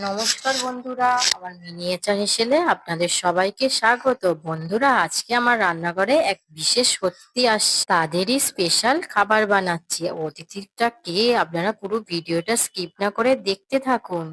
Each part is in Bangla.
নমস্কার বন্ধুরা, আমার মিনিয়েচার হেসেলে আপনাদের সবাইকে স্বাগত। বন্ধুরা, আজকে আমার রান্নাঘরে এক বিশেষ অতিথি তাদেরই স্পেশাল খাবার বানাচ্ছি। অতিথিটা কে আপনারা পুরো ভিডিওটা স্কিপ না করে দেখতে থাকুন।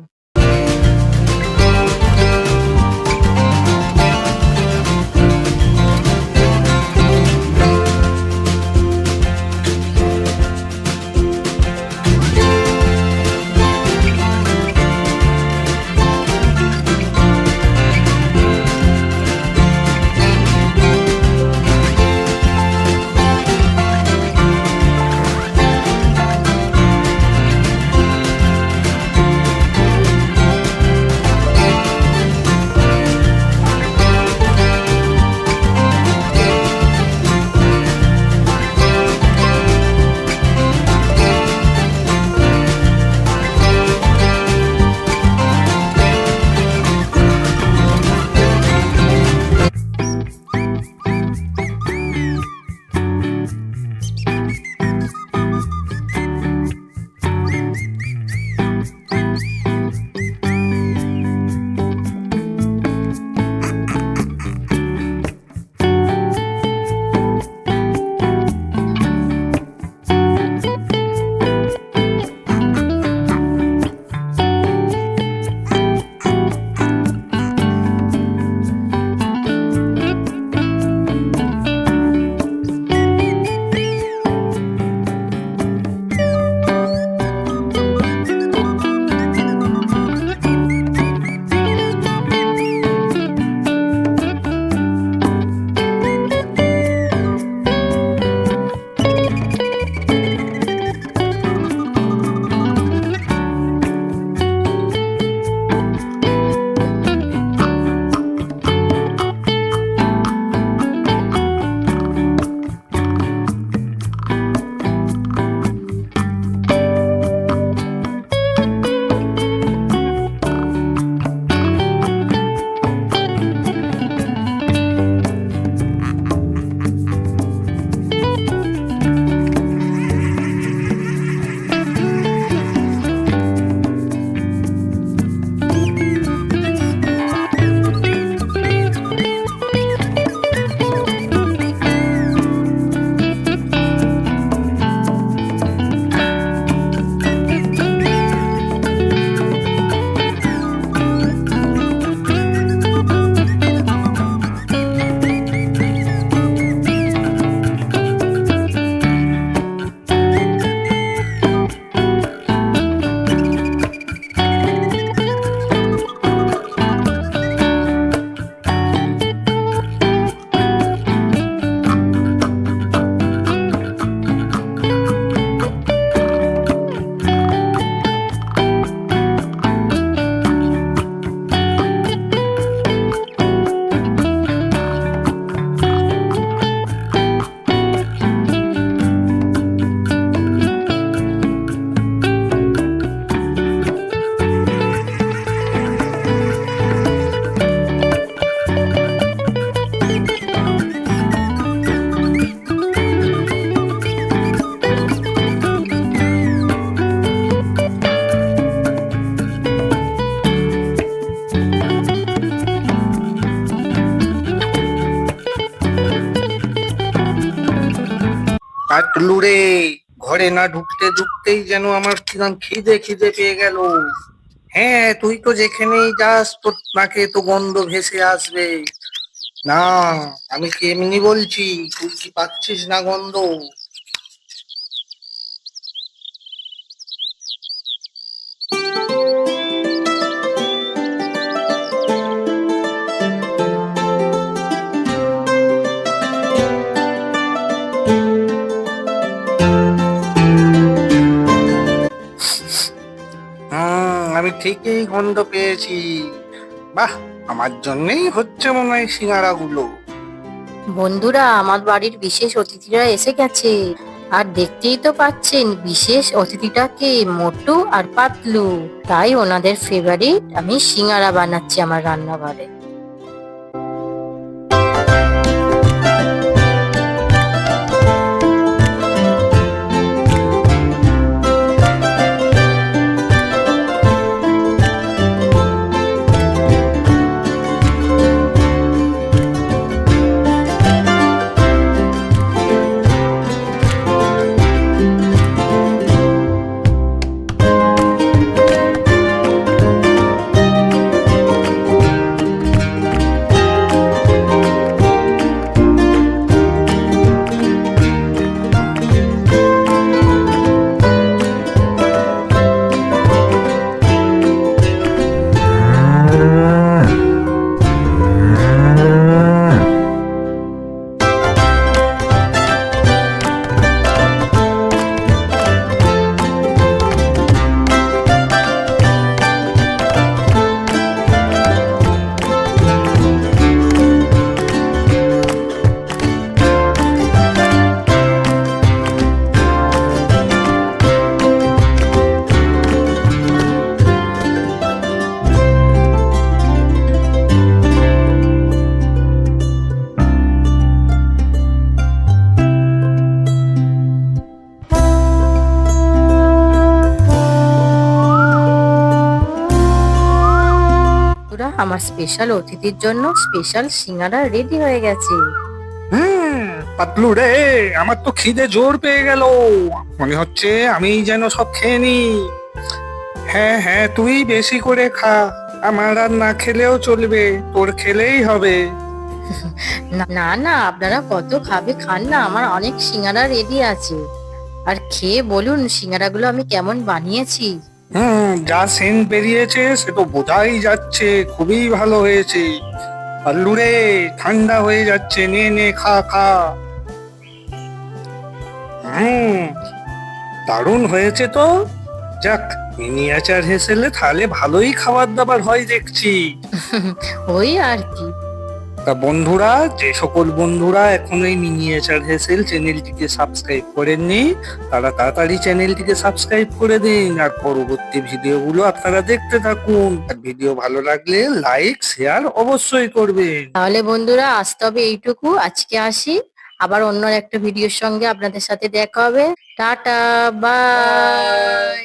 কাটলু রে, ঘরে না ঢুকতে ঢুকতেই যেন আমার কিরম খিদে খিদে পেয়ে গেল। হ্যাঁ, তুই তো যেখানেই যাস তোর নাকে তো গন্ধ ভেসে আসবে। না, আমি কি এমনি বলছি, তুই কি পাচ্ছিস না গন্ধ? আমি ঠিকই গন্ধ পেয়েছি। বাহ, আমার জন্যই হচ্ছে মনে হয় সিঙ্গারা গুলো। বন্ধুরা, আমার বাড়ির বিশেষ অতিথিরা এসে গেছে। আর দেখতেই তো পাচ্ছেন বিশেষ অতিথিটা কে, মোটু আর পাতলু। তাই ওনাদের ফেভারিট আমি সিঙ্গারা বানাচ্ছি আমার রান্নাঘরে। বন্ধুরা, আমার স্পেশাল অতিথির জন্য স্পেশাল সিঙ্গারা রেডি হয়ে গেছে। পাতলু রে, আমার তো খিদে জোর পেয়ে গেল। মনে হচ্ছে আমি যেন সব খেয়ে নি। হ্যাঁ হ্যাঁ, তুই বেশি করে খা, আমার আর না খেলেও চলবে, তোর খেলেই হবে। না না না, আপনারা কত খাবে খান না, আমার অনেক সিঙ্গারা রেডি আছে। আর খেয়ে বলুন সিঙ্গারাগুলো আমি কেমন বানিয়েছি। যা সেন্ট বেরিয়েছে সে তো বোঝাই যাচ্ছে খুবই ভালো হয়েছে। পাল্লু রে, ঠান্ডা হয়ে যাচ্ছে, নে নে খা খা। হুম, দারুণ হয়েছে তো। যাক, মিনিয়েচার হেসেলে তাহলে ভালোই খাবার দাবার হয় দেখছি। ওই আর কি। তা বন্ধুরা, যে সকল বন্ধুরা এখন এই মিনিয়েচার হেসেল চ্যানেলটিকে সাবস্ক্রাইব করেননি, তারা তাড়াতাড়ি চ্যানেলটিকে সাবস্ক্রাইব করে দিন আর পরবর্তী ভিডিওগুলো আপনারা দেখতে থাকুন। আর ভিডিও ভালো লাগলে লাইক শেয়ার অবশ্যই করবেন। তাহলে বন্ধুরা, আজ তবে এইটুকু, আজকে আসি। আবার অন্য একটা ভিডিওর সঙ্গে আপনাদের সাথে দেখা হবে। Tata, by.